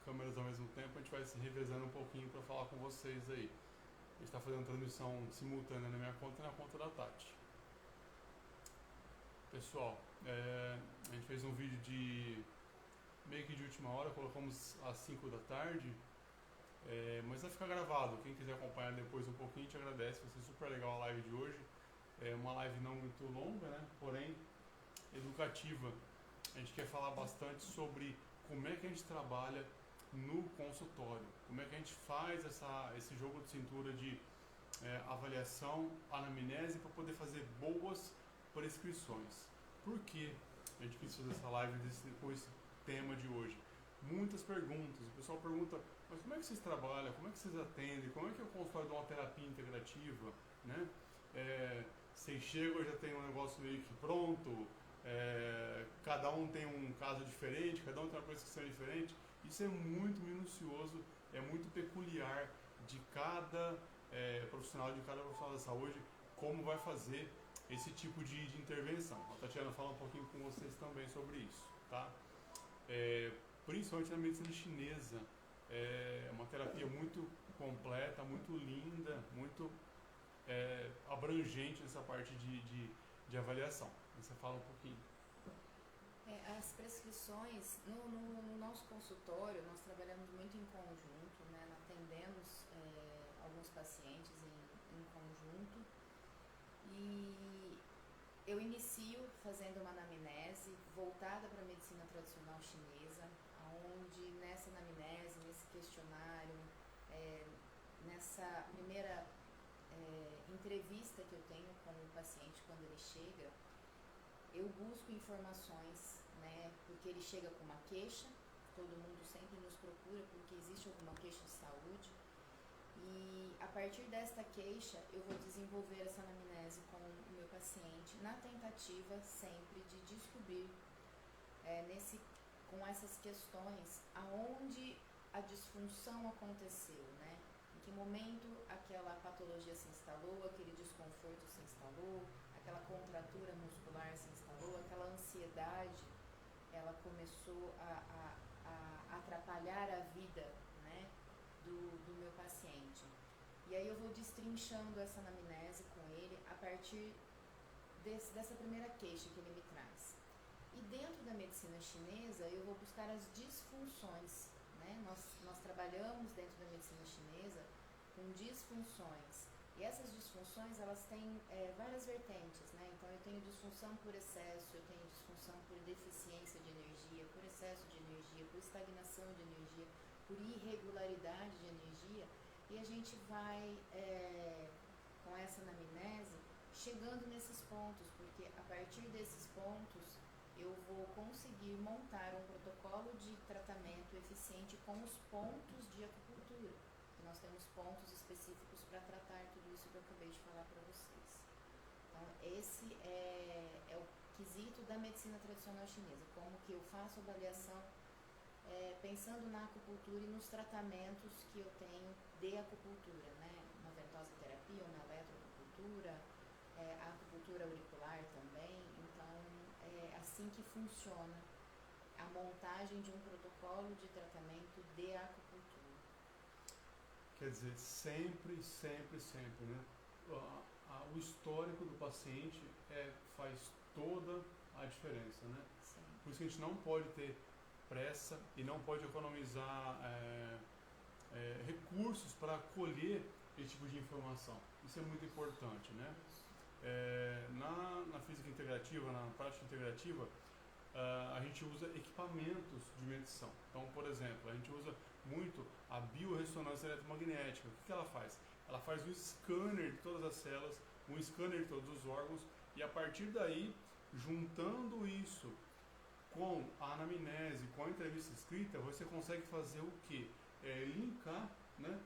câmeras ao mesmo tempo, a gente vai se revezando um pouquinho para falar com vocês aí. A gente está fazendo transmissão simultânea na minha conta e na conta da Tati. Pessoal, a gente fez um vídeo de meio que de última hora, colocamos às 5 da tarde, mas vai ficar gravado. Quem quiser acompanhar depois um pouquinho, a gente agradece. Vai ser super legal a live de hoje. É uma live não muito longa, né? Porém educativa. A gente quer falar bastante sobre como é que a gente trabalha no consultório, como é que a gente faz esse jogo de cintura de avaliação, anamnese, para poder fazer boas prescrições. Por que a gente quis fazer essa live com esse tema de hoje? Muitas perguntas. O pessoal pergunta, mas como é que vocês trabalham? Como é que vocês atendem? Como é que é o consultório de uma terapia integrativa? Né? Vocês chegam e já tem um negócio meio que pronto, cada um tem um caso diferente, cada um tem uma prescrição diferente. Isso é muito minucioso, é muito peculiar de cada profissional da saúde, como vai fazer esse tipo de intervenção. A Tatiana fala um pouquinho com vocês também sobre isso, tá? Principalmente na medicina chinesa, é uma terapia muito completa, muito linda, muito abrangente nessa parte de avaliação. Você fala um pouquinho. As prescrições, no nosso consultório, nós trabalhamos muito em conjunto, né? Atendemos alguns pacientes em conjunto e eu inicio fazendo uma anamnese voltada para a medicina tradicional chinesa, onde nessa anamnese, nesse questionário, nessa primeira entrevista que eu tenho com o paciente quando ele chega, eu busco informações, né, porque ele chega com uma queixa, todo mundo sempre nos procura porque existe alguma queixa de saúde, e a partir desta queixa eu vou desenvolver essa anamnese com o meu paciente, na tentativa sempre de descobrir com essas questões aonde a disfunção aconteceu, né? Em que momento aquela patologia se instalou, aquele desconforto se instalou, aquela contratura muscular se instalou, aquela ansiedade, ela começou a atrapalhar a vida, né, do meu paciente. E aí eu vou destrinchando essa anamnese com ele a partir dessa primeira queixa que ele me traz. E dentro da medicina chinesa eu vou buscar as disfunções, né? Nós trabalhamos dentro da medicina chinesa com disfunções. E essas disfunções, elas têm várias vertentes, né? Então eu tenho disfunção por excesso, eu tenho disfunção por deficiência de energia, por excesso de energia, por estagnação de energia, por irregularidade de energia. E a gente vai, com essa anamnese, chegando nesses pontos, porque a partir desses pontos eu vou conseguir montar um protocolo de tratamento eficiente com os pontos de acupuntura. Nós temos pontos específicos para tratar tudo isso que eu acabei de falar para vocês. Então, esse é o quesito da medicina tradicional chinesa, como que eu faço avaliação pensando na acupuntura e nos tratamentos que eu tenho de acupuntura, né? Na ventosa terapia ou na eletroacupuntura, a acupuntura auricular também. Então, é assim que funciona a montagem de um protocolo de tratamento de acupuntura. Quer dizer, sempre, né? O histórico do paciente faz toda a diferença, né? Sim. Por isso que a gente não pode ter pressa e não pode economizar recursos para colher esse tipo de informação. Isso é muito importante, né? Na física integrativa, na prática integrativa, a gente usa equipamentos de medição. Então, por exemplo, a gente usa muito a biorressonância eletromagnética. O que ela faz? Ela faz um scanner de todas as células, um scanner de todos os órgãos, e a partir daí, juntando isso com a anamnese, com a entrevista escrita, você consegue fazer o quê? Linkar, né?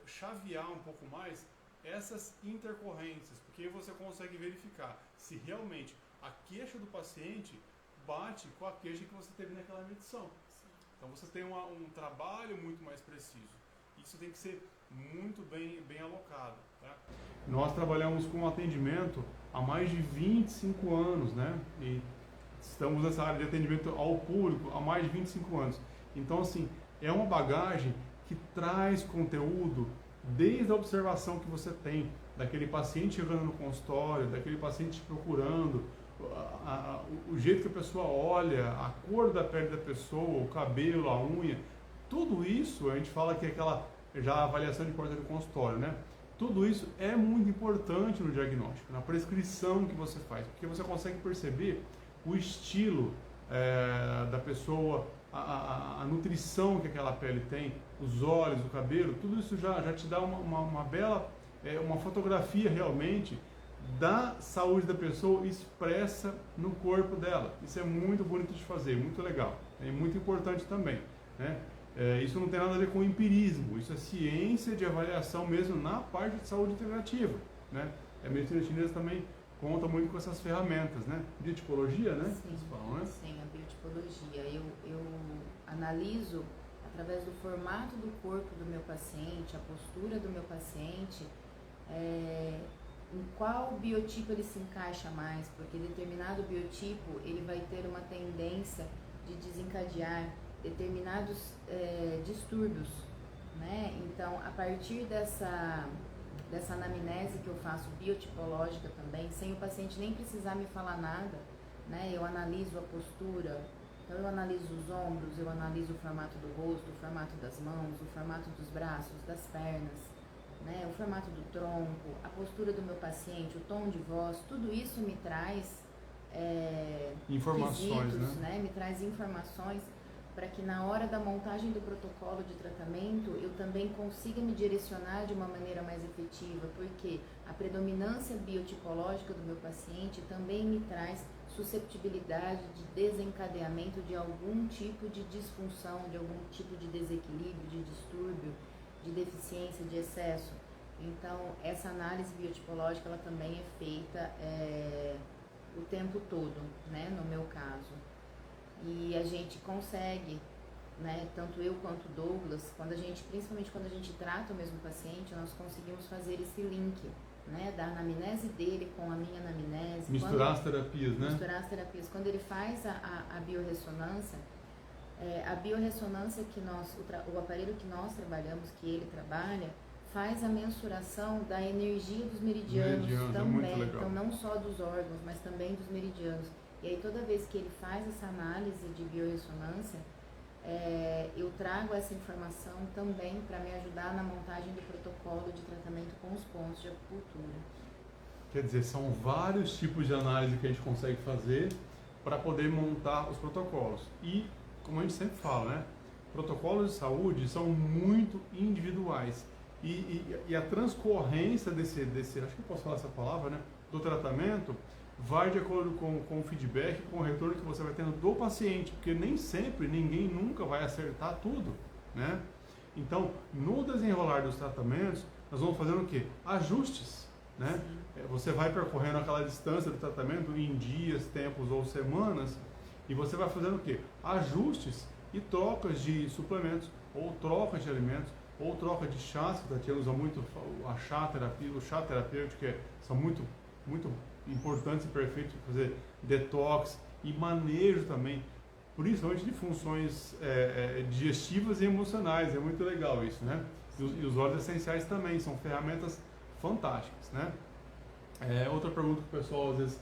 Chavear um pouco mais essas intercorrências, porque você consegue verificar se realmente a queixa do paciente bate com a queixa que você teve naquela medição. Sim. Então você tem um trabalho muito mais preciso. Isso tem que ser muito bem alocado. Tá? Nós trabalhamos com atendimento há mais de 25 anos, né? E estamos nessa área de atendimento ao público há mais de 25 anos. Então, assim, é uma bagagem que traz conteúdo desde a observação que você tem daquele paciente chegando no consultório, daquele paciente te procurando, o jeito que a pessoa olha, a cor da pele da pessoa, o cabelo, a unha, tudo isso, a gente fala que é aquela já avaliação de porta do consultório, né? Tudo isso é muito importante no diagnóstico, na prescrição que você faz, porque você consegue perceber o estilo da pessoa, a nutrição que aquela pele tem, os olhos, o cabelo, tudo isso já te dá uma bela, uma fotografia realmente da saúde da pessoa expressa no corpo dela. Isso é muito bonito de fazer, muito legal, é muito importante também, né? Isso não tem nada a ver com empirismo, isso é ciência de avaliação mesmo na parte de saúde integrativa, né? A medicina chinesa também conta muito com essas ferramentas, né? Biotipologia, né? Sim, falam, né? Sim, a biotipologia. Eu analiso através do formato do corpo do meu paciente, a postura do meu paciente, em qual biotipo ele se encaixa mais, porque determinado biotipo ele vai ter uma tendência de desencadear determinados distúrbios, né? Então, a partir dessa anamnese que eu faço biotipológica também, sem o paciente nem precisar me falar nada, né? Eu analiso a postura, então eu analiso os ombros, eu analiso o formato do rosto, o formato das mãos, o formato dos braços, das pernas, né? O formato do tronco, a postura do meu paciente, o tom de voz, tudo isso me traz informações, quesitos, né? Me traz informações para que na hora da montagem do protocolo de tratamento eu também consiga me direcionar de uma maneira mais efetiva, porque a predominância biotipológica do meu paciente também me traz susceptibilidade de desencadeamento de algum tipo de disfunção, de algum tipo de desequilíbrio, de distúrbio, de deficiência, de excesso. Então, essa análise biotipológica ela também é feita o tempo todo, né, no meu caso. E a gente consegue, né, tanto eu quanto o Douglas, principalmente quando a gente trata o mesmo paciente, nós conseguimos fazer esse link, né, da anamnese dele com a minha anamnese. Misturar as terapias, né? Misturar as terapias. Quando ele faz a biorressonância, a biorressonância que o aparelho que nós trabalhamos, que ele trabalha, faz a mensuração da energia dos meridianos também. Então, não só dos órgãos, mas também dos meridianos. E aí, toda vez que ele faz essa análise de biorressonância, eu trago essa informação também para me ajudar na montagem do protocolo de tratamento com os pontos de acupuntura. Quer dizer, são vários tipos de análise que a gente consegue fazer para poder montar os protocolos. E, como a gente sempre fala, né? Protocolos de saúde são muito individuais. E a transcorrência desse, acho que eu posso falar essa palavra, né? Do tratamento, vai de acordo com o feedback, com o retorno que você vai tendo do paciente, porque nem sempre, ninguém nunca vai acertar tudo, né? Então, no desenrolar dos tratamentos, nós vamos fazendo o quê? Ajustes, né? Você vai percorrendo aquela distância do tratamento em dias, tempos ou semanas, e você vai fazendo o quê? Ajustes e trocas de suplementos, ou trocas de alimentos, ou troca de chás, que a Tatiana usa muito a chá terapia, o chá terapêutico, são muito importantes e perfeitos para fazer detox e manejo também, principalmente de funções digestivas e emocionais. É muito legal isso, né? E os óleos essenciais também são ferramentas fantásticas, né? Outra pergunta que o pessoal às vezes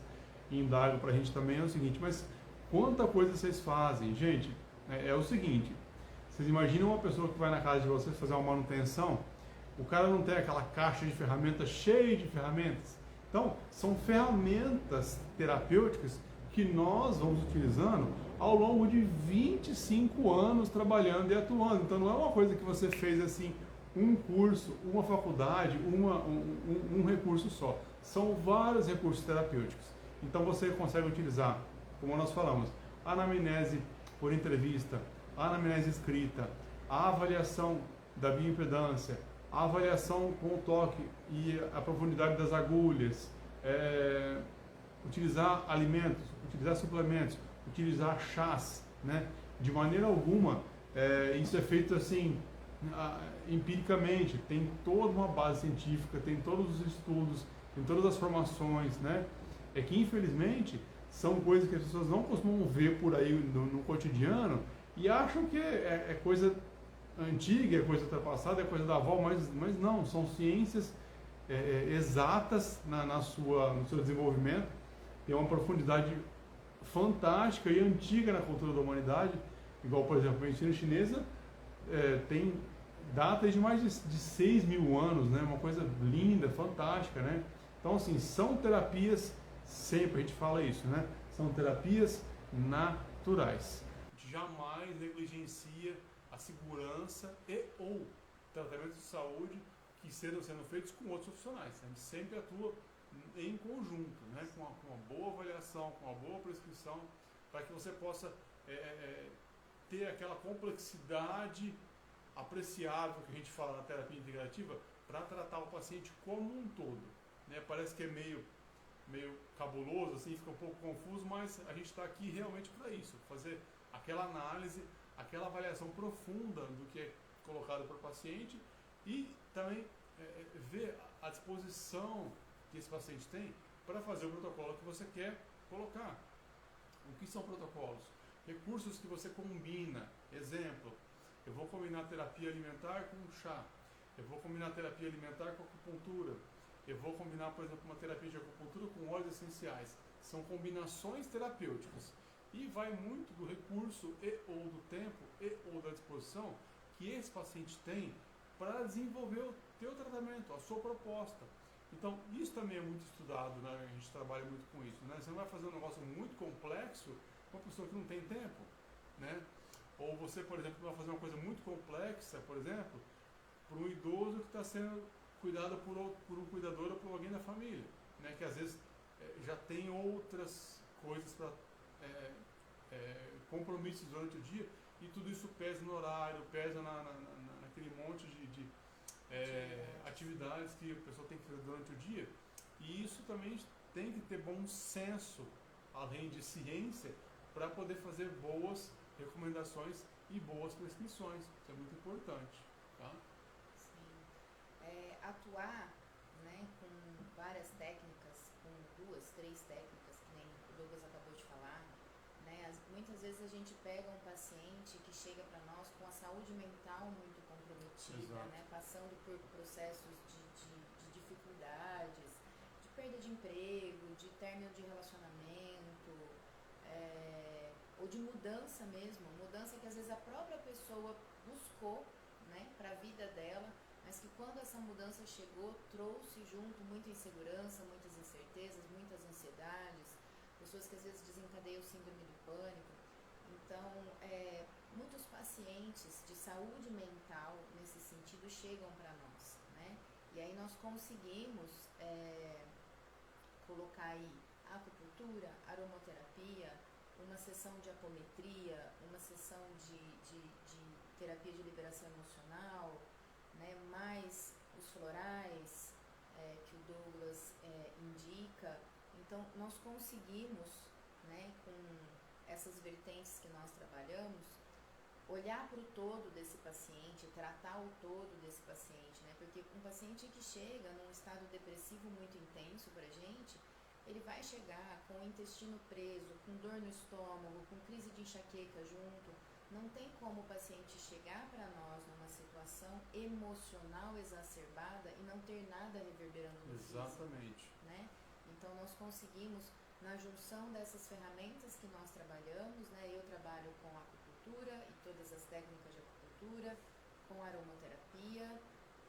indaga para a gente também é o seguinte: mas quanta coisa vocês fazem? Gente, é o seguinte, vocês imaginam uma pessoa que vai na casa de vocês fazer uma manutenção, o cara não tem aquela caixa de ferramentas cheia de ferramentas? Então, são ferramentas terapêuticas que nós vamos utilizando ao longo de 25 anos trabalhando e atuando. Então, não é uma coisa que você fez assim, um curso, uma faculdade, um recurso só. São vários recursos terapêuticos. Então, você consegue utilizar, como nós falamos, a anamnese por entrevista, a anamnese escrita, a avaliação da bioimpedância, a avaliação com o toque e a profundidade das agulhas, utilizar alimentos, utilizar suplementos, utilizar chás, né? De maneira alguma, isso é feito assim, empiricamente, tem toda uma base científica, tem todos os estudos, tem todas as formações, né? É que infelizmente são coisas que as pessoas não costumam ver por aí no cotidiano e acham que é coisa antiga, é coisa ultrapassada, é coisa da avó, mas não, são ciências exatas no seu desenvolvimento, tem uma profundidade fantástica e antiga na cultura da humanidade, igual, por exemplo, a medicina chinesa tem datas de mais de 6.000 anos, né? Uma coisa linda, fantástica, né? Então, assim, são terapias, sempre a gente fala isso, né? São terapias naturais. A gente jamais negligencia a segurança e ou tratamento de saúde que estejam sendo feitos com outros profissionais. A gente sempre atua em conjunto, né? Com uma boa avaliação, com uma boa prescrição, para que você possa ter aquela complexidade apreciável que a gente fala na terapia integrativa para tratar o paciente como um todo, né? Parece que é meio cabuloso, assim, fica um pouco confuso, mas a gente está aqui realmente para isso, fazer aquela análise, aquela avaliação profunda do que é colocado para o paciente e também ver a disposição que esse paciente tem para fazer o protocolo que você quer colocar. O que são protocolos? Recursos que você combina. Exemplo, eu vou combinar terapia alimentar com chá. Eu vou combinar terapia alimentar com acupuntura. Eu vou combinar, por exemplo, uma terapia de acupuntura com óleos essenciais. São combinações terapêuticas. E vai muito do recurso e ou do tempo e ou da disposição que esse paciente tem para desenvolver o teu tratamento, a sua proposta. Então, isso também é muito estudado, né? A gente trabalha muito com isso, né? Você não vai fazer um negócio muito complexo com uma pessoa que não tem tempo, né? Ou você, por exemplo, vai fazer uma coisa muito complexa, por exemplo, para um idoso que está sendo cuidado por um cuidador ou por alguém da família, né? Que às vezes já tem outras coisas para compromissos durante o dia e tudo isso pesa no horário, pesa naquele monte de atividades que a pessoa tem que fazer durante o dia, e isso também tem que ter bom senso, além de ciência, para poder fazer boas recomendações e boas prescrições. Isso é muito importante, tá? Sim. Atuar, né, com várias técnicas, com 2, 3 técnicas, que nem o Douglas acabou de falar, né, muitas vezes a gente pega um paciente que chega para nós com a saúde mental muito comprometida, né, passando por processos de dificuldades, de perda de emprego, de término de relacionamento, ou de mudança mesmo, mudança que às vezes a própria pessoa buscou, né, para a vida dela, mas que quando essa mudança chegou, trouxe junto muita insegurança, muitas incertezas, muitas ansiedades, pessoas que às vezes desencadeiam síndrome do pânico. Então, muitos pacientes de saúde mental, nesse sentido, chegam para nós, né? E aí nós conseguimos colocar aí acupuntura, aromaterapia, uma sessão de apometria, uma sessão de terapia de liberação emocional, né? Mais os florais que o Douglas indica. Então, nós conseguimos, né, com essas vertentes que nós trabalhamos, olhar para o todo desse paciente, tratar o todo desse paciente, né? Porque um paciente que chega num estado depressivo muito intenso para a gente, ele vai chegar com o intestino preso, com dor no estômago, com crise de enxaqueca junto. Não tem como o paciente chegar para nós numa situação emocional exacerbada e não ter nada reverberando no físico. Exatamente. Né? Então, nós conseguimos, na junção dessas ferramentas que nós trabalhamos, né? Eu trabalho com acupuntura e todas as técnicas de acupuntura, com aromaterapia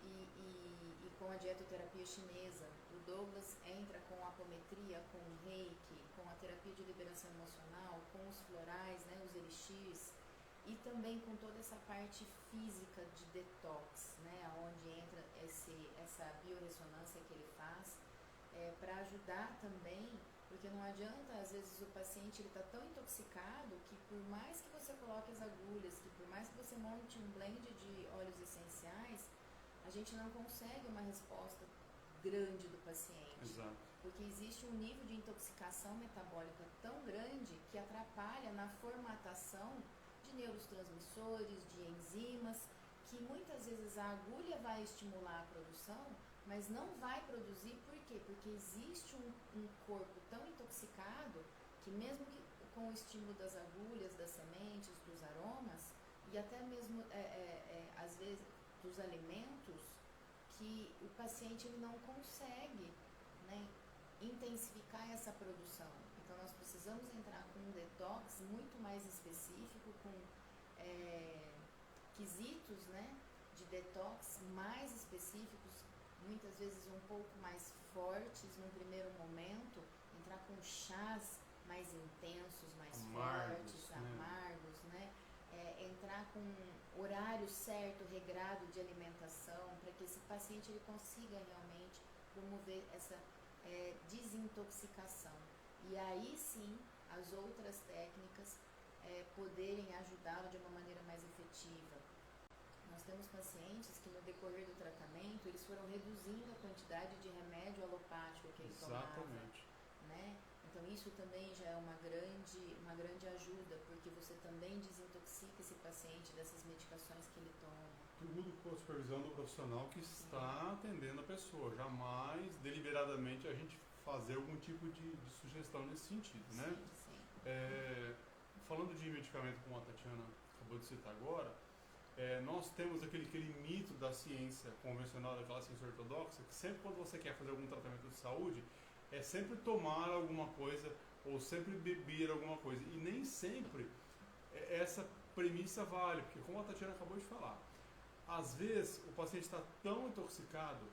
e com a dietoterapia chinesa. O Douglas entra com a apometria, com o reiki, com a terapia de liberação emocional, com os florais, né? Os elixirs, e também com toda essa parte física de detox, né? Onde entra essa biorressonância que ele faz, para ajudar também, porque não adianta, às vezes o paciente está tão intoxicado que por mais que você coloque as agulhas, que por mais que você monte um blend de óleos essenciais, a gente não consegue uma resposta grande do paciente. Exato. Porque existe um nível de intoxicação metabólica tão grande que atrapalha na formatação de neurotransmissores, de enzimas, que muitas vezes a agulha vai estimular a produção, mas não vai produzir. Por quê? Porque existe um corpo tão intoxicado que mesmo que com o estímulo das agulhas, das sementes, dos aromas, e até mesmo, às vezes, dos alimentos, que o paciente ele não consegue, né, intensificar essa produção. Então, nós precisamos entrar com um detox muito mais específico, com quesitos, né, de detox mais específicos, muitas vezes um pouco mais fortes no primeiro momento, entrar com chás mais intensos, mais fortes, amargos, né? Entrar com horário certo, regrado de alimentação, para que esse paciente ele consiga realmente promover essa desintoxicação. E aí sim, as outras técnicas poderem ajudá-lo de uma maneira mais efetiva. Nós temos pacientes que no decorrer do tratamento, eles foram reduzindo a quantidade de remédio alopático que ele tomava, né? Então isso também já é uma grande ajuda, porque você também desintoxica esse paciente dessas medicações que ele toma. Tudo com a supervisão do profissional que está atendendo a pessoa, jamais deliberadamente a gente fazer algum tipo de sugestão nesse sentido, né? Sim. Falando de medicamento, como a Tatiana acabou de citar agora, nós temos aquele mito da ciência convencional, daquela ciência ortodoxa, que sempre quando você quer fazer algum tratamento de saúde, é sempre tomar alguma coisa ou sempre beber alguma coisa. E nem sempre essa premissa vale, porque como a Tatiana acabou de falar, às vezes o paciente está tão intoxicado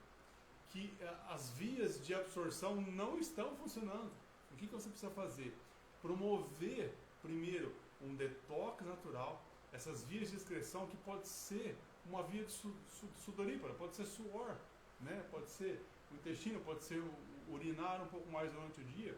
que as vias de absorção não estão funcionando. O que você precisa fazer? Promover, primeiro, um detox natural, essas vias de excreção, que pode ser uma via de sudorípara, pode ser suor, né? Pode ser o intestino, pode ser urinar um pouco mais durante o dia,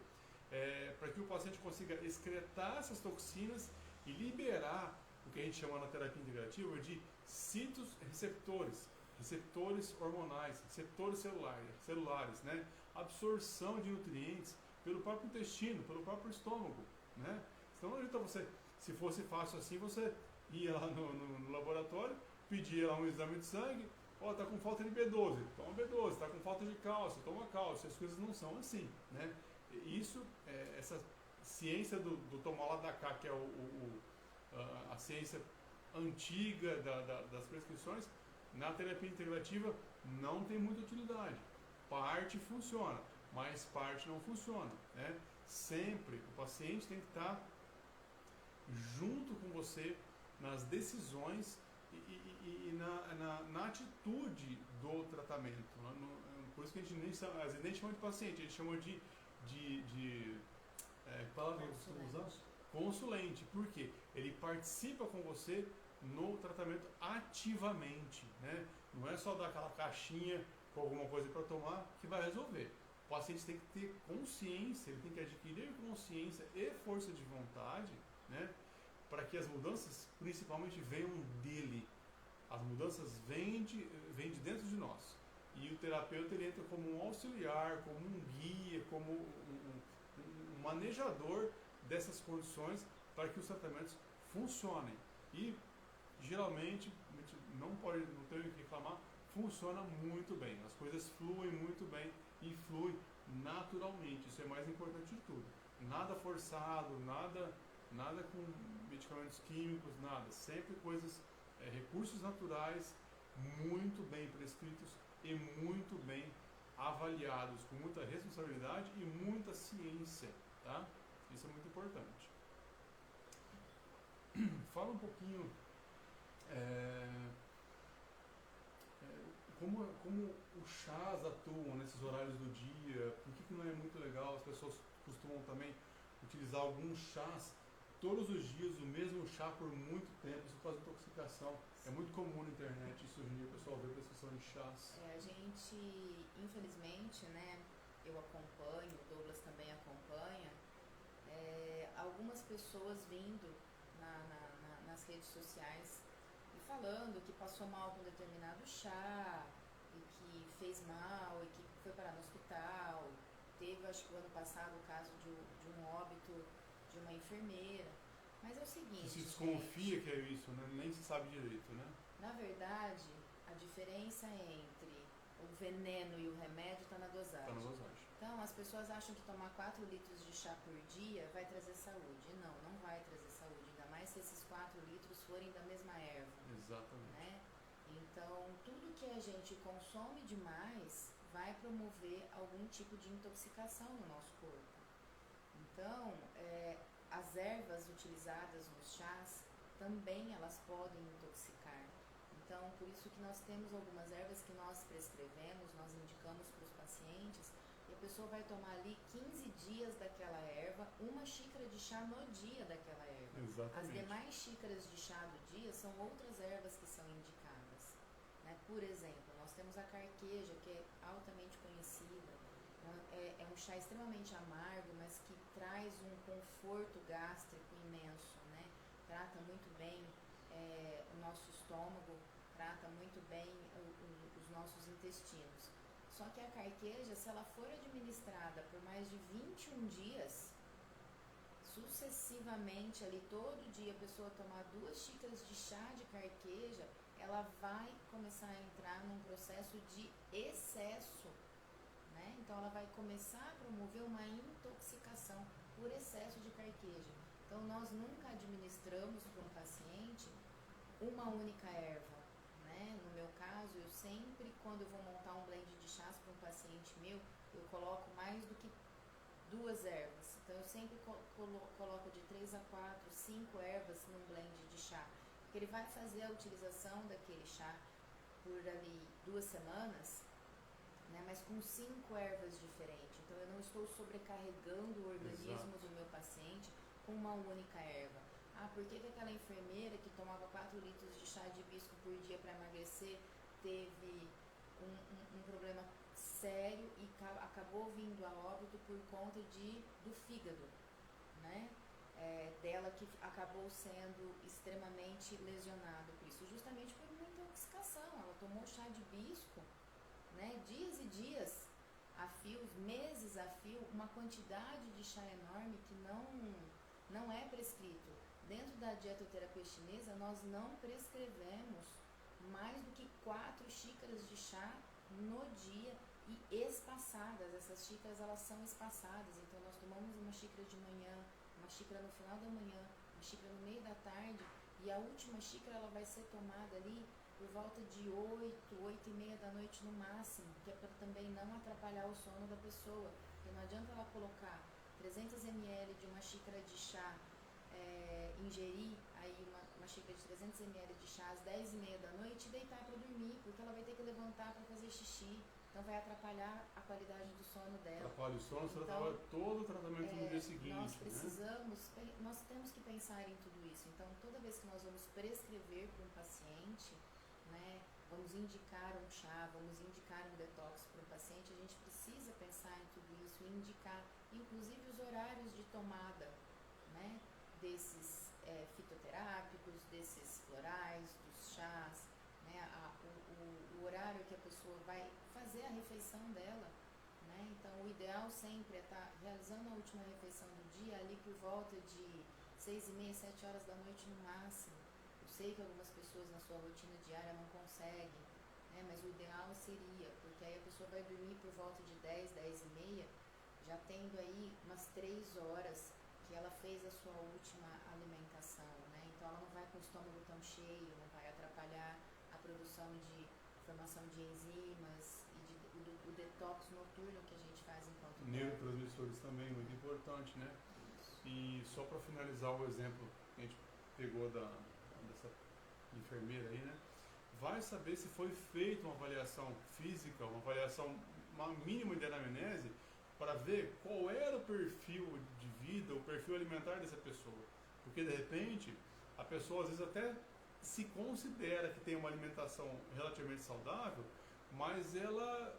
para que o paciente consiga excretar essas toxinas e liberar o que a gente chama na terapia integrativa de citoreceptores, receptores hormonais, receptores celulares, né? Absorção de nutrientes pelo próprio intestino, pelo próprio estômago, né? Então não adianta você, se fosse fácil assim, você ia lá no laboratório, pedia lá um exame de sangue, tá com falta de B12, toma B12, tá com falta de cálcio, toma cálcio. As coisas não são assim, né? Isso, essa ciência do tomar lá da cá, que é a ciência antiga das prescrições, na terapia integrativa não tem muita utilidade. Parte funciona, mas parte não funciona, né? Sempre o paciente tem que estar junto com você nas decisões e na atitude do tratamento. Por isso que a gente nem chama de paciente, a gente chama de palavra que você usa? Consulente. Por quê? Ele participa com você no tratamento ativamente, né? Não é só dar aquela caixinha com alguma coisa para tomar que vai resolver. O paciente tem que ter consciência, ele tem que adquirir consciência e força de vontade, né? Para que as mudanças principalmente venham dele. As mudanças vêm de dentro de nós. E o terapeuta ele entra como um auxiliar, como um guia, como um manejador dessas condições para que os tratamentos funcionem. E geralmente, não tenho que reclamar, funciona muito bem. As coisas fluem muito bem e fluem naturalmente. Isso é mais importante de tudo. Nada forçado, nada com medicamentos químicos, nada. Sempre coisas, recursos naturais, muito bem prescritos e muito bem avaliados, com muita responsabilidade e muita ciência, tá? Isso é muito importante. Fala um pouquinho como os chás atuam nesses horários do dia, por que não é muito legal, as pessoas costumam também utilizar alguns chás todos os dias, o mesmo chá por muito tempo, isso faz intoxicação. É muito comum na internet isso hoje em dia, o pessoal vê prescrição de chás. A gente, infelizmente, né, eu acompanho, o Douglas também acompanha, algumas pessoas vindo nas redes sociais e falando que passou mal com determinado chá e que fez mal e que foi parar no hospital. Teve, acho que o ano passado, o caso de um óbito de uma enfermeira. Mas é o seguinte... Se desconfia, gente, que é isso, né? Nem se sabe direito, né? Na verdade, a diferença entre o veneno e o remédio está na dosagem. Está na dosagem. Então, as pessoas acham que tomar 4 litros de chá por dia vai trazer saúde. Não, não vai trazer saúde, ainda mais se esses 4 litros forem da mesma erva. Exatamente. Né? Então, tudo que a gente consome demais vai promover algum tipo de intoxicação no nosso corpo. Então, as ervas utilizadas nos chás também elas podem intoxicar. Então, por isso que nós temos algumas ervas que nós prescrevemos, nós indicamos para os pacientes, e a pessoa vai tomar ali 15 dias daquela erva, uma xícara de chá no dia daquela erva. Exatamente. As demais xícaras de chá do dia são outras ervas que são indicadas. Né? Por exemplo, nós temos a carqueja, que é altamente conhecida. É um chá extremamente amargo, mas que traz um conforto gástrico imenso. Né? Trata muito bem o nosso estômago, trata muito bem os nossos intestinos. Só que a carqueja, se ela for administrada por mais de 21 dias, sucessivamente ali, todo dia a pessoa tomar 2 xícaras de chá de carqueja, ela vai começar a entrar num processo de excesso, né? Então ela vai começar a promover uma intoxicação por excesso de carqueja. Então nós nunca administramos para um paciente uma única erva. Né? No meu caso, eu sempre, quando eu vou montar um blend de chás para um paciente meu, eu coloco mais do que 2 ervas. Então, eu sempre coloco de 3 a 4, 5 ervas num blend de chá. Porque ele vai fazer a utilização daquele chá por ali 2 semanas, né? Mas com 5 ervas diferentes. Então, eu não estou sobrecarregando o organismo do meu paciente com uma única erva. Ah, por que aquela enfermeira que tomava 4 litros de chá de hibisco por dia para emagrecer teve um problema sério e acabou vindo a óbito por conta do fígado, né? Dela que acabou sendo extremamente lesionado por isso, justamente por uma intoxicação. Ela tomou chá de hibisco, né? Dias e dias a fio, meses a fio, uma quantidade de chá enorme que não é prescrito. Dentro da dietoterapia chinesa, nós não prescrevemos mais do que 4 xícaras de chá no dia e espaçadas. Essas xícaras, elas são espaçadas. Então, nós tomamos uma xícara de manhã, uma xícara no final da manhã, uma xícara no meio da tarde, e a última xícara ela vai ser tomada ali por volta de 8 e meia da noite no máximo, que é para também não atrapalhar o sono da pessoa. Porque não adianta ela colocar 300 ml de uma xícara de chá, ingerir aí uma xícara de 300 ml de chá às 10 e meia da noite e deitar para dormir, porque ela vai ter que levantar para fazer xixi, então vai atrapalhar a qualidade do sono dela. Atrapalha o sono, você então, atrapalha todo o tratamento no dia seguinte. Nós temos que pensar em tudo isso. Então, toda vez que nós vamos prescrever para um paciente, né, vamos indicar um chá, vamos indicar um detox para um paciente, a gente precisa pensar em tudo isso e indicar, inclusive, os horários de tomada, né, desses fitoterápicos, desses florais, dos chás, né, o horário que a pessoa vai fazer a refeição dela, né? Então, o ideal sempre é estar realizando a última refeição do dia ali por volta de 6 e meia, 7 horas da noite no máximo. Eu sei que algumas pessoas na sua rotina diária não conseguem, né, mas o ideal seria, porque aí a pessoa vai dormir por volta de 10, 10 e meia, já tendo aí umas 3 horas que ela fez a sua última alimentação, né? Então ela não vai com o estômago tão cheio, não vai atrapalhar a produção de formação de enzimas e o detox noturno que a gente faz enquanto neurotransmissores também, muito importante, né? Isso. E só para finalizar o exemplo que a gente pegou dessa enfermeira aí, né? Vai saber se foi feita uma avaliação física, uma avaliação mínima de anamnese, para ver qual era o perfil de vida, o perfil alimentar dessa pessoa. Porque, de repente, a pessoa às vezes até se considera que tem uma alimentação relativamente saudável, mas ela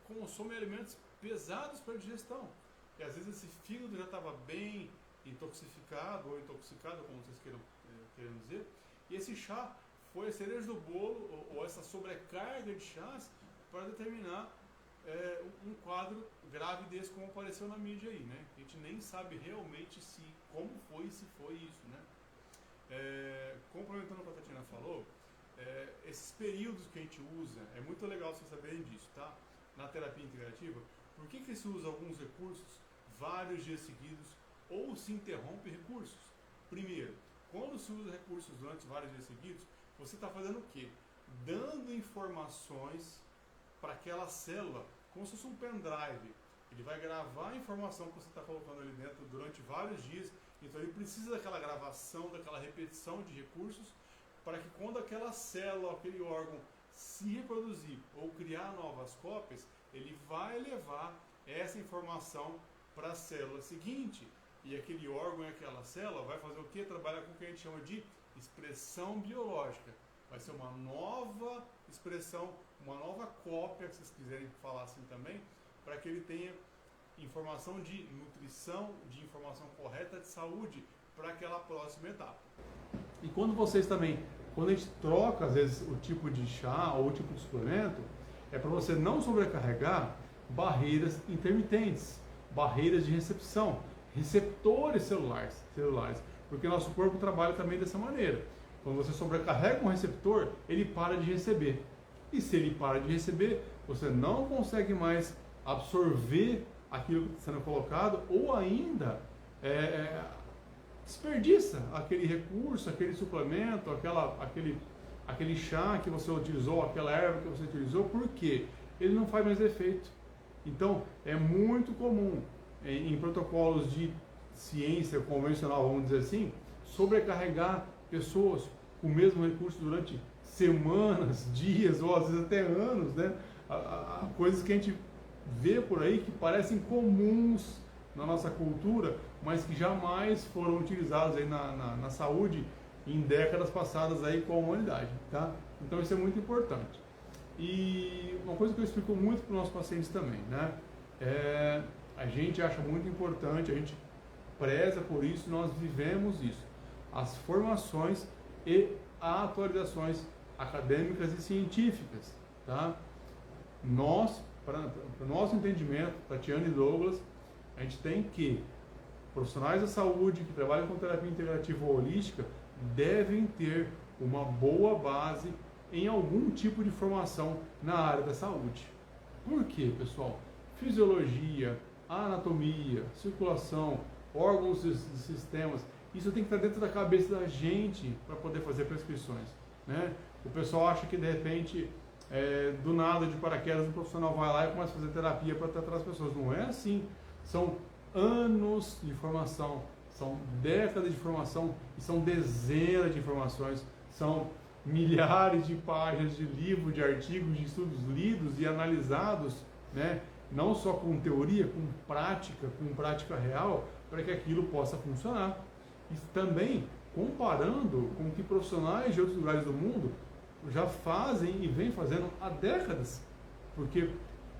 consome alimentos pesados para a digestão. E às vezes esse fígado já estava bem intoxificado, ou intoxicado, como vocês queiram dizer, e esse chá foi a cereja do bolo, ou essa sobrecarga de chás, para determinar um quadro grave desse, como apareceu na mídia aí, né? A gente nem sabe realmente como foi e se foi isso, né? Complementando o que a Tatiana falou, esses períodos que a gente usa, é muito legal vocês saberem disso, tá? Na terapia integrativa, Por que se usa alguns recursos vários dias seguidos ou se interrompe recursos? Primeiro, quando se usa recursos durante vários dias seguidos, você está fazendo o quê? Dando informações para aquela célula, como se fosse um pendrive. Ele vai gravar a informação que você está colocando ali dentro durante vários dias, então ele precisa daquela gravação, daquela repetição de recursos, para que quando aquela célula, aquele órgão se reproduzir ou criar novas cópias, ele vai levar essa informação para a célula seguinte, e aquele órgão e aquela célula vai fazer o quê? Trabalhar com o que a gente chama de expressão biológica. Vai ser uma nova expressão, uma nova cópia, se vocês quiserem falar assim também, para que ele tenha informação de nutrição, de informação correta de saúde para aquela próxima etapa. E quando vocês também, quando a gente troca às vezes o tipo de chá ou o tipo de suplemento, é para você não sobrecarregar barreiras intermitentes, barreiras de recepção, receptores celulares, porque nosso corpo trabalha também dessa maneira. Quando você sobrecarrega um receptor, ele para de receber. E se ele para de receber, você não consegue mais absorver aquilo que está sendo colocado, ou ainda desperdiça aquele recurso, aquele suplemento, aquele chá que você utilizou, aquela erva que você utilizou, porque ele não faz mais efeito. Então, é muito comum em protocolos de ciência convencional, vamos dizer assim, sobrecarregar pessoas com o mesmo recurso durante semanas, dias ou às vezes até anos, né? Coisas que a gente vê por aí que parecem comuns na nossa cultura, mas que jamais foram utilizadas aí na saúde em décadas passadas aí com a humanidade, tá? Então isso é muito importante. E uma coisa que eu explico muito para os nossos pacientes também, né? A gente acha muito importante, a gente preza por isso, nós vivemos isso. As formações e atualizações acadêmicas e científicas, tá? Nós, para o nosso entendimento, Tatiana e Douglas, a gente tem que profissionais da saúde que trabalham com terapia integrativa ou holística devem ter uma boa base em algum tipo de formação na área da saúde. Por quê, pessoal? Fisiologia, anatomia, circulação, órgãos e sistemas, isso tem que estar dentro da cabeça da gente para poder fazer prescrições, né? O pessoal acha que de repente, do nada, de paraquedas, o profissional vai lá e começa a fazer terapia para tratar as pessoas. Não é assim. São anos de formação, são décadas de formação e são dezenas de informações, são milhares de páginas de livros, de artigos, de estudos lidos e analisados, né? Não só com teoria, com prática real, para que aquilo possa funcionar. E também comparando com o que profissionais de outros lugares do mundo já fazem e vêm fazendo há décadas, porque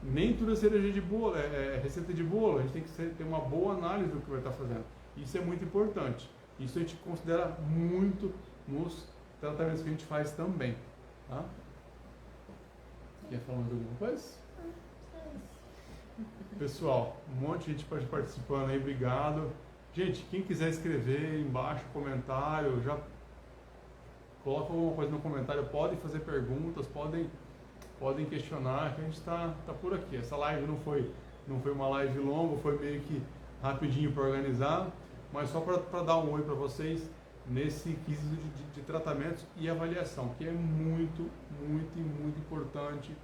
nem tudo é cereja de bolo, é receita de bolo, a gente tem que ter uma boa análise do que vai estar fazendo. Isso é muito importante. Isso a gente considera muito nos tratamentos que a gente faz também. Tá? Quer falar mais alguma coisa? Pessoal, um monte de gente participando aí, obrigado. Gente, quem quiser escrever embaixo, comentário, já coloca alguma coisa no comentário, podem fazer perguntas, podem questionar, que a gente está por aqui. Essa live não foi uma live longa, foi meio que rapidinho para organizar, mas só para dar um oi para vocês nesse quesito de tratamentos e avaliação, que é muito, muito e muito importante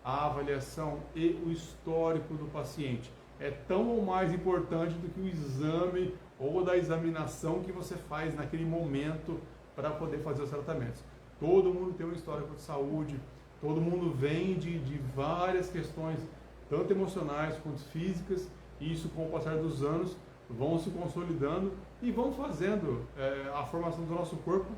a avaliação e o histórico do paciente. É tão ou mais importante do que o exame ou da examinação que você faz naquele momento para poder fazer os tratamentos. Todo mundo tem um histórico de saúde, todo mundo vem de várias questões, tanto emocionais quanto físicas, e isso com o passar dos anos vão se consolidando e vão fazendo a formação do nosso corpo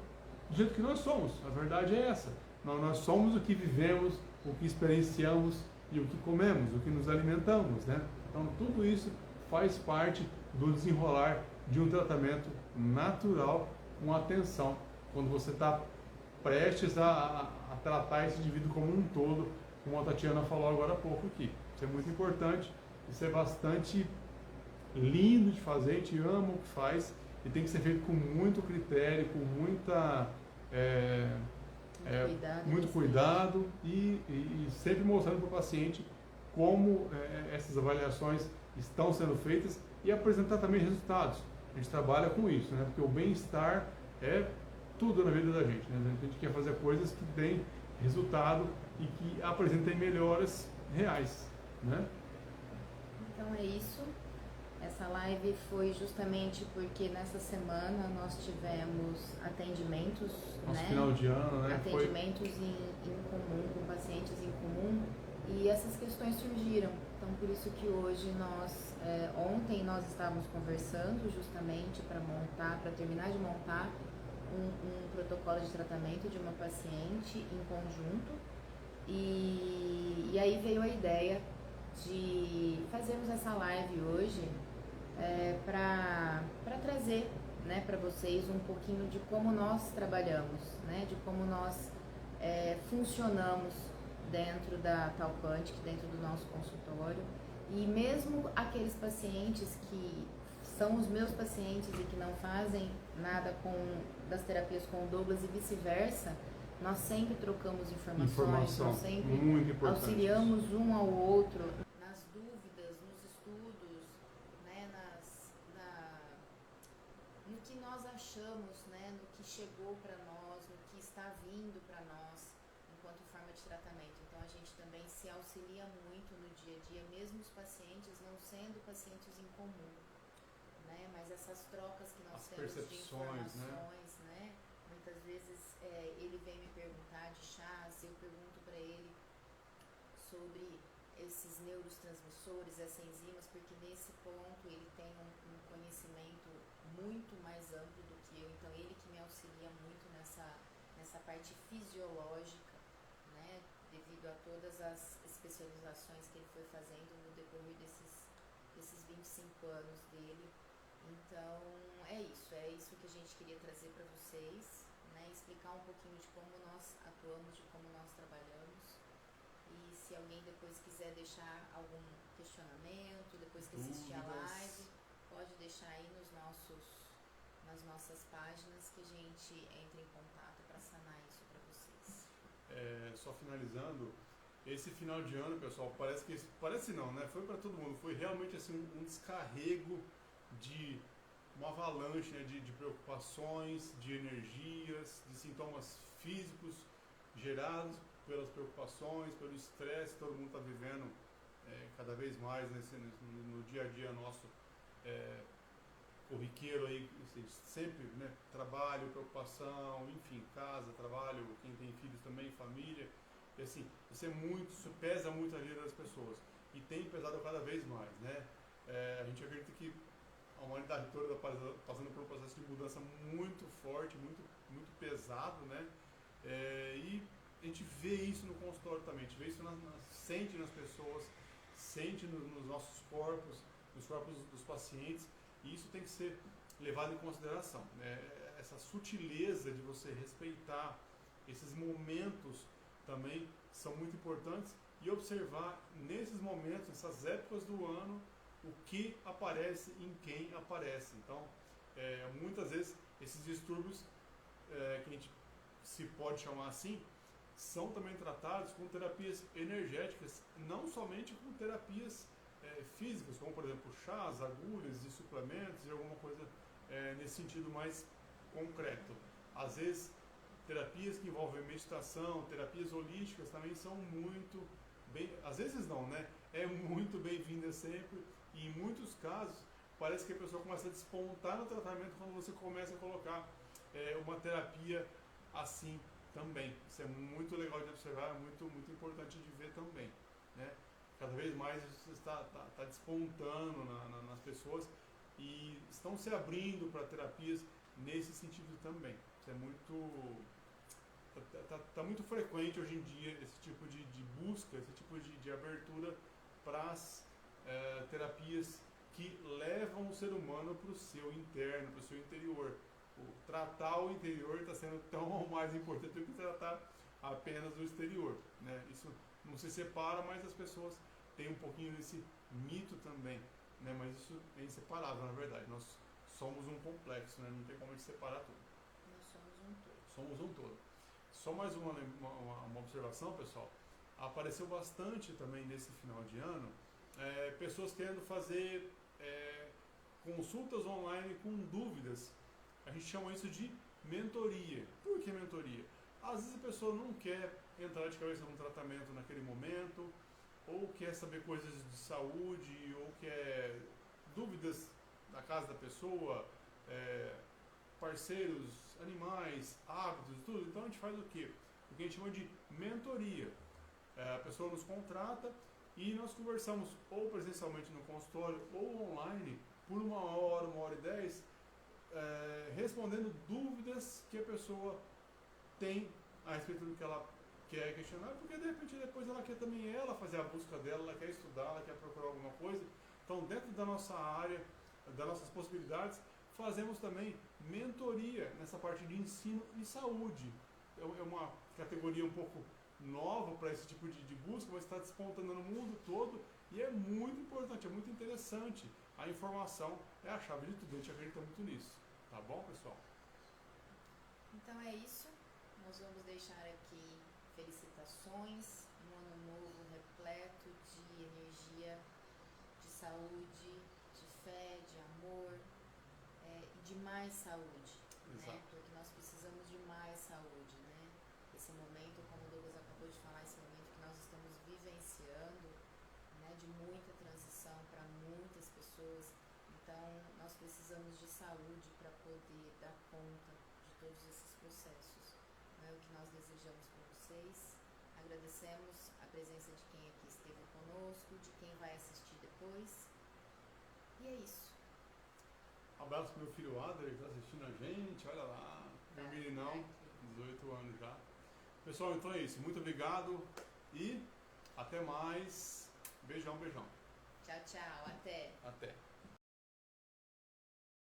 do jeito que nós somos. A verdade é essa. Nós somos o que vivemos, o que experienciamos e o que comemos, o que nos alimentamos, né? Então tudo isso faz parte do desenrolar de um tratamento natural com atenção, quando você está prestes a tratar esse indivíduo como um todo, como a Tatiana falou agora há pouco aqui. Isso é muito importante, isso é bastante lindo de fazer, a gente ama o que faz e tem que ser feito com muito critério, com muito cuidado e sempre mostrando para o paciente como essas avaliações estão sendo feitas e apresentar também resultados. A gente trabalha com isso, né? Porque o bem-estar é tudo na vida da gente, né? A gente quer fazer coisas que deem resultado e que apresentem melhoras reais, né? Então é isso. Essa live foi justamente porque nessa semana nós tivemos atendimentos, Nosso final de ano, né? Atendimentos em comum, com pacientes em comum, e essas questões surgiram. Então por isso que hoje ontem nós estávamos conversando justamente para terminar de montar um protocolo de tratamento de uma paciente em conjunto, e aí veio a ideia de fazermos essa live hoje para trazer, né, para vocês um pouquinho de como nós trabalhamos, né, de como nós funcionamos dentro da Talquantic, dentro do nosso consultório, e mesmo aqueles pacientes que são os meus pacientes e que não fazem nada das terapias com o Douglas e vice-versa, nós sempre trocamos informações, nós sempre auxiliamos um ao outro nas dúvidas, nos estudos, né, no que nós achamos, né, no que chegou para nós, no que está vindo para nós enquanto forma de tratamento. Então a gente também se auxilia muito no dia a dia, mesmo os pacientes não sendo pacientes em comum, né, mas essas trocas que nós temos de informações, né? Muitas vezes ele vem me perguntar de chás, eu pergunto para ele sobre esses neurotransmissores, essas enzimas, porque nesse ponto ele tem um conhecimento muito mais amplo do que eu, então ele que me auxilia muito nessa parte fisiológica, né, devido a todas as especializações que ele foi fazendo no decorrer desses 25 anos dele. Então é isso que a gente queria trazer para vocês, né, explicar um pouquinho de como nós atuamos, de como nós trabalhamos. E se alguém depois quiser deixar algum questionamento, depois que assistir a live, pode deixar aí nas nossas páginas que a gente entre em contato para sanar isso para vocês. Só finalizando, esse final de ano, pessoal, parece não, né? Foi para todo mundo, foi realmente assim um descarrego de uma avalanche, né, de preocupações, de energias, de sintomas físicos gerados pelas preocupações, pelo estresse que todo mundo está vivendo cada vez mais no dia a dia nosso corriqueiro aí, sempre, né, trabalho, preocupação, enfim, casa, trabalho, quem tem filhos também, família, e assim, isso pesa muito a vida das pessoas e tem pesado cada vez mais, né? A gente acredita que a humanidade toda está passando por um processo de mudança muito forte, muito, muito pesado, né? E a gente vê isso no consultório também, a gente vê isso sente nas pessoas, sente nos nossos corpos, nos corpos dos pacientes, e isso tem que ser levado em consideração, né? Essa sutileza de você respeitar esses momentos também são muito importantes e observar nesses momentos, nessas épocas do ano, o que aparece em quem aparece. Então, muitas vezes, esses distúrbios, que a gente se pode chamar assim, são também tratados com terapias energéticas, não somente com terapias físicas, como, por exemplo, chás, agulhas e suplementos e alguma coisa nesse sentido mais concreto. Às vezes, terapias que envolvem meditação, terapias holísticas também são muito às vezes não, né? É muito bem-vinda sempre. E em muitos casos, parece que a pessoa começa a despontar no tratamento quando você começa a colocar uma terapia assim também. Isso é muito legal de observar, é muito, muito importante de ver também, né? Cada vez mais isso está despontando nas pessoas e estão se abrindo para terapias nesse sentido também. Isso é muito... Está muito frequente hoje em dia esse tipo de busca, esse tipo de abertura para as terapias que levam o ser humano para o seu interno, para o seu interior. Tratar o interior está sendo tão ou mais importante do que tratar apenas o exterior, né? Isso não se separa, mas as pessoas têm um pouquinho desse mito também, né? Mas isso é inseparável, na verdade. Nós somos um complexo, né? Não tem como a gente separar tudo. Nós somos um todo. Somos um todo. Só mais uma observação, pessoal. apareceu bastante também nesse final de ano, pessoas querendo fazer consultas online com dúvidas. A gente chama isso de mentoria. Por que mentoria? Às vezes a pessoa não quer entrar de cabeça num tratamento naquele momento, ou quer saber coisas de saúde, ou quer dúvidas da casa da pessoa, parceiros, animais, hábitos, tudo. Então a gente faz o quê? O que a gente chama de mentoria. A pessoa nos contrata e nós conversamos ou presencialmente no consultório ou online por 1 hora, 1 hora e 10, respondendo dúvidas que a pessoa tem a respeito do que ela quer questionar, porque de repente depois ela quer também fazer a busca dela, ela quer estudar, ela quer procurar alguma coisa. Então, dentro da nossa área, das nossas possibilidades, fazemos também mentoria nessa parte de ensino e saúde. É uma categoria um pouco nova para esse tipo de busca, mas está despontando no mundo todo e é muito importante, é muito interessante. A informação é a chave de tudo, a gente acredita muito nisso. Tá bom, pessoal? Então é isso. Nós vamos deixar aqui felicitações, um ano novo repleto de energia, de saúde, de fé, de amor e de mais saúde. Exato. Né? Porque nós precisamos de mais saúde, né? Esse momento, como o Douglas acabou de falar, esse momento que nós estamos vivenciando, né, de muita transição para muitas pessoas. Então, nós precisamos de saúde para poder dar conta de todos esses processos. Não é o que nós desejamos para vocês. Agradecemos a presença de quem aqui esteve conosco, de quem vai assistir depois. E é isso. Abraço pro meu filho Adler, que está assistindo a gente, olha lá. Meu meninão, 18 anos já. Pessoal, então é isso. Muito obrigado e até mais. Beijão, beijão. Tchau, tchau. Até. Até.